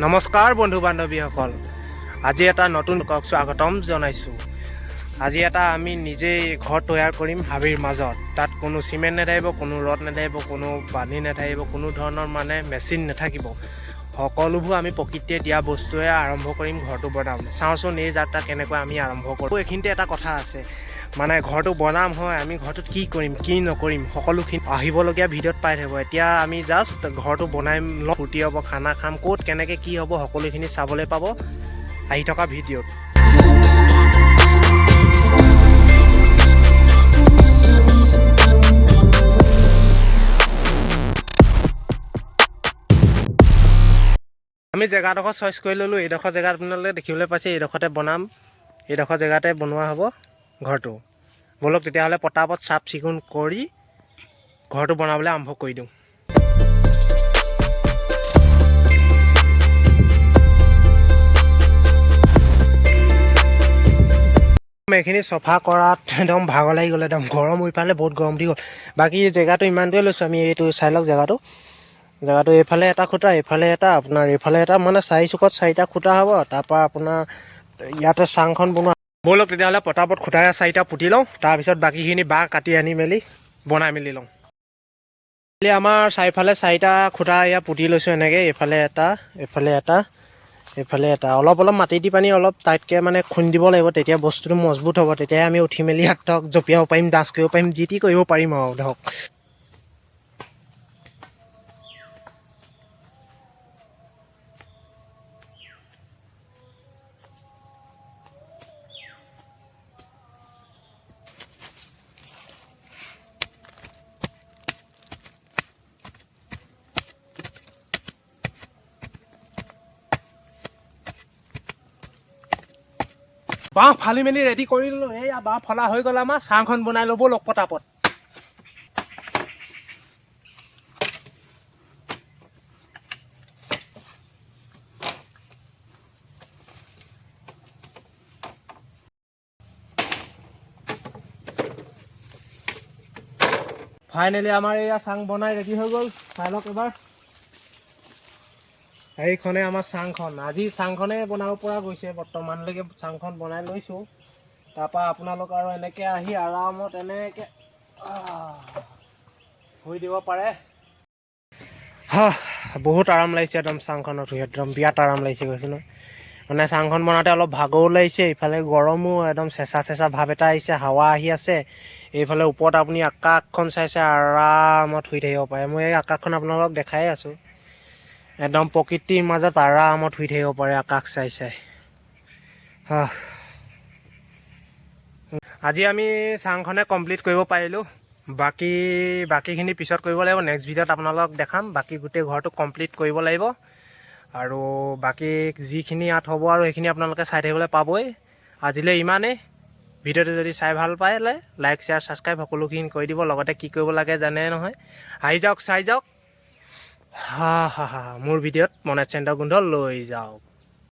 নমস্কাৰ বন্ধু বান্ধৱীসকল, আজি এটা নতুন স্বাগতম জনাইছোঁ। আজি আমি নিজেই ঘৰ তৈয়াৰ কৰিম হাবিৰ মাজত। তাত কোনো চিমেণ্ট নাথাকিব, কোনো ৰড নাথাকিব, কোনো পানী নাথাকিব, কোনো ধৰণৰ মেচিন নাথাকিব। সকলোবোৰ আমি প্ৰকৃতিয়ে দিয়া বস্তুৱে আৰম্ভ কৰিম ঘৰটো বনাম। চাওঁচোন এই যাত্ৰা কেনেকৈ আমি আৰম্ভ কৰোঁ। এইখিনিতে এটা কথা আছে, ঘৰটো বনাম হয়, আমি ঘৰটোত কি কৰিম কি নকৰিম সকলোখিনি আহিবলগীয়া ভিডিঅ'ত পাই থাকিব। এতিয়া আমি জাষ্ট ঘৰটো বনাই লওঁ, ফূৰ্তি হ'ব, খানা খাম, ক'ত কেনেকৈ কি হ'ব সকলোখিনি চাবলৈ পাব আহি থকা ভিডিঅ'ত। আমি জেগাডোখৰ চইচ কৰি ল'লোঁ। এইডোখৰ জেগাত আপোনালোকে দেখিবলৈ পাইছে, এইডোখৰতে বনাম, এইডোখৰ জেগাতে বনোৱা হ'ব ঘৰটো। ব'লক তেতিয়াহ'লে পটাপট চাফ চিকুণ কৰি ঘৰটো বনাবলৈ আৰম্ভ কৰি দিওঁ। এইখিনি চফা কৰাত একদম ভাগৰ লাগি গ'ল, একদম গৰম ইফালে বহুত গৰম দি গ'ল। বাকী জেগাটো ইমানটোৱে লৈছোঁ আমি। এইটো চাই লওক জেগাটো এইফালে এটা খুঁটা, এইফালে এটা, আপোনাৰ এইফালে এটা, 4 চুকত 4টা খুঁটা হ'ব। তাৰপৰা আপোনাৰ ইয়াতে চাংখন বনোৱা। ব'লক তেতিয়াহ'লে পটাপট খুঁটাৰে 4টা পুতি লওঁ, তাৰপিছত বাকীখিনি বাঁহ কাটি আনি মেলি বনাই মেলি লওঁ। আমাৰ চাৰিফালে 4টা খুঁটা ইয়াত পুতি লৈছোঁ এনেকৈ। এইফালে এটা, এইফালে এটা, এইফালে এটা। অলপ মাটি দি পানী অলপ টাইটকৈ খুন্দি দিব লাগিব, তেতিয়া বস্তুটো মজবুত হ'ব। তেতিয়াই আমি উঠি মেলি ইয়াত ধৰক জঁপিয়াব পাৰিম, ডান্স কৰিব পাৰিম, যি টি কৰিব পাৰিম আৰু ধৰক। বাঁহ ফালি মেলি ৰেডি কৰি ল'লোঁ। এইয়া বাঁহ ফলা হৈ গ'ল, আমাৰ চাংখন বনাই ল'ব লগ পটাপট। ফাইনেলি আমাৰ এইয়া চাং বনাই ৰেডি হৈ গ'ল। চাই লওক এবাৰ, এইখনে আমাৰ চাংখন। আজি চাংখনে বনাব পৰা গৈছে, বৰ্তমানলৈকে চাংখন বনাই লৈছোঁ। তাৰপৰা আপোনালোক আৰু এনেকৈ আহি আৰামত এনেকৈ শুই দিব পাৰে। বহুত আৰাম লাগিছে একদম চাংখনত শুই, একদম বিৰাট আৰাম লাগিছে কৈছোঁ নহয়। চাংখন বনাওঁতে অলপ ভাগৰো লাগিছে, ইফালে গৰমো, একদম চেঁচা ভাৱ এটা আহিছে, হাৱা আহি আছে। এইফালে ওপৰত আপুনি আকাশখন চাইছে, আৰামত শুই থাকিব পাৰে। মই এই আকাশখন আপোনালোকক দেখাই আছোঁ, একদম প্ৰকৃতিৰ মাজত আৰামত শুই থাকিব পাৰে আকাশ চাই চাই। আজি আমি চাংখনে কমপ্লিট কৰিব পাৰিলোঁ। বাকীখিনি পিছত কৰিব লাগিব, নেক্সট ভিডিঅ'ত আপোনালোকক দেখাম। বাকী গোটেই ঘৰটো কমপ্লিট কৰিব লাগিব, আৰু বাকী যিখিনি ইয়াত হ'ব আৰু সেইখিনি আপোনালোকে চাই থাকিবলৈ পাবই। আজিলৈ ইমানেই। ভিডিঅ'টো যদি চাই ভাল পায় লাইক শ্বেয়াৰ ছাবস্ক্ৰাইব সকলোখিনি কৰি দিব। লগতে কি কৰিব লাগে জানে নহয়, আহি যাওক চাই যাওক। মোৰ ভিডিঅ'ত মনেজ চেণ্টাৰ গোন্ধ লৈ যাওক।